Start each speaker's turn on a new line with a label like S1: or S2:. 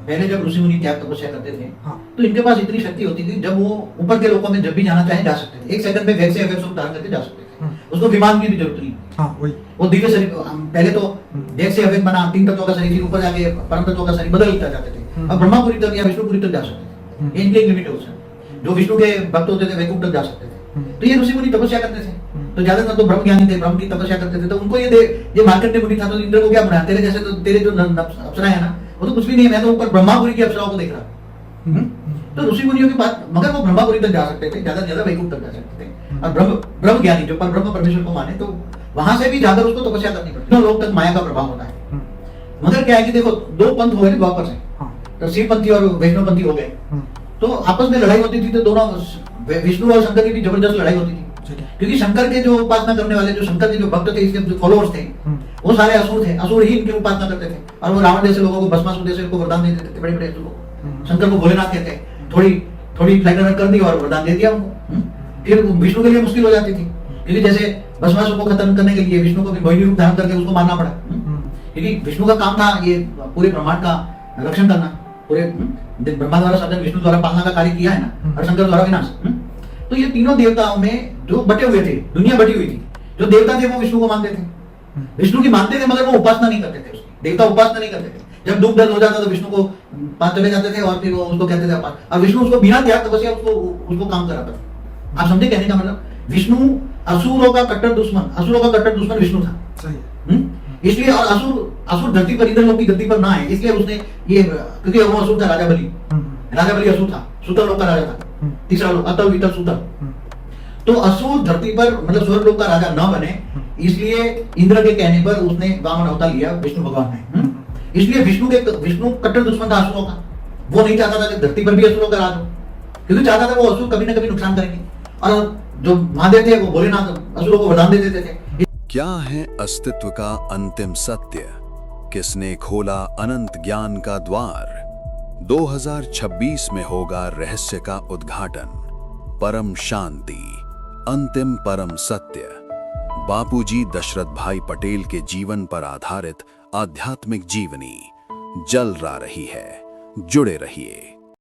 S1: पहले जब ऋषि मुनि त्याग तपस्या करते थे,
S2: हाँ।
S1: तो इनके पास इतनी शक्ति होती थी, जब वो ऊपर के लोगों में जब भी जाना चाहे जा सकते थे। 1 सेकंड में वेग से एफएक्स धारण करके जा सकते थे। उसको विमान की भी जरूरत नहीं।
S2: हाँ, वही।
S1: वो दिव्य शरीर, पहले तो वेग से एफएक्स बना 3 तत्वों का शरीर, फिर ऊपर जाके परम तत्वों का शरीर बदलते जाते थे। अब ब्रह्मापुरी तक या विष्णुपुरी तक जा सकते थे। इनके एक लिमिट है उससे। जो विष्णु के भक्त होते थे वैकुंठ तक जा सकते थे। तो ये ऋषि मुनि तपस्या करते थे, तो ज्यादातर तो ब्रह्म ज्ञानी थे, ब्रह्म की तपस्या करते थे। तो उनको ये मार्केट में मुनि था, तो इंद्र को क्या बनाया, तेरे जैसे तो तेरे जो अप्सरा है ना, वो तो कुछ भी नहीं है, मैं तो ऊपर ब्रह्मापुरी की अप्सराओं को देख रहा। तो ऋषि मुनियों की बात, मगर वो ब्रह्मापुरी तक जा सकते थे, ज्यादा से ज्यादा वैकुंठ तक जा सकते थे। और ब्रह्म ज्ञानी जो पर ब्रह्म परमेश्वर को माने, तो वहां से भी जाकर उसको तपस्या करनी पड़ती है। लोग तक माया का प्रभाव होता है। मगर क्या है कि देखो, 2 पंथ हुए द्वापर से, तो शिवपंथी और वैष्णवपंथी हो गए। तो आपस में लड़ाई होती थी, तो दोनों विष्णु और शंकर की भी जबरदस्त लड़ाई होती थी। क्योंकि शंकर के जो उपासना करने वाले, जो शंकर के जो भक्त थे, इसके जो फॉलोअर्स थे, वो सारे असुर थे। असुर ही इनकी उपासना करते थे, और वो रावण जैसे लोगों को, भस्मासुर जैसे को वरदान दे देते थे। बड़े बड़े लोग शंकर को भोलेनाथ कहते हैं। थोड़ी फ्लैग कर दी और वरदान दे दिया उनको। फिर विष्णु के लिए मुश्किल हो जाती थी, क्योंकि जैसे भस्मासुर को खत्म करने के लिए विष्णु को भी मोहिनी रूप धारण करके उसको मारना पड़ा। क्योंकि विष्णु का काम था ये पूरे ब्रह्मांड का रक्षण करना। पूरे ब्रह्मा द्वारा सृजन, विष्णु द्वारा पालना का कार्य किया है ना, और शंकर द्वारा विनाश। तो ये तीनों देवताओं में जो बटे हुए थे, दुनिया बटी हुई थी। जो देवता थे वो विष्णु को मानते थे, विष्णु की मानते थे, मगर वो उपासना नहीं करते थे उसकी। देवता उपासना नहीं करते थे। जब दुख दर्द हो जाता तो विष्णु को पास चले जाते थे, और फिर वो उसको कहते थे पास, और विष्णु उसको बिना त्याग तपस्या उसको काम कराता था। आप समझे कहने का मतलब? विष्णु असुरों का कट्टर दुश्मन विष्णु था। सही। इसलिए, और असुर धरती पर, इंद्र लोक की धरती पर ना है, इसलिए उसने ये, क्योंकि वो असुर था, राजा बलि असुर था, सुतर लोक का राजा था, तीसरा लोक, अतल वितल सुतर। तो असुर धरती पर, मतलब स्वर्ग लोक का राजा न बने, इसलिए इंद्र के कहने पर उसने वामन अवतार लिया विष्णु भगवान ने। इसलिए विष्णु कट्टर दुश्मन था असुरों का। वो नहीं चाहता था कि धरती पर भी असुरों का राज हो, क्योंकि चाहता था वो असुर कभी ना कभी नुकसान करेंगे। और जो महादेव थे वो भोलेनाथ असुरों को वरदान दे देते थे।
S3: क्या है अस्तित्व का अंतिम सत्य? किसने खोला अनंत ज्ञान का द्वार? 2026 में होगा रहस्य का उद्घाटन। परम शांति, अंतिम परम सत्य। बापूजी दशरथ भाई पटेल के जीवन पर आधारित आध्यात्मिक जीवनी जल रही है। जुड़े रहिए।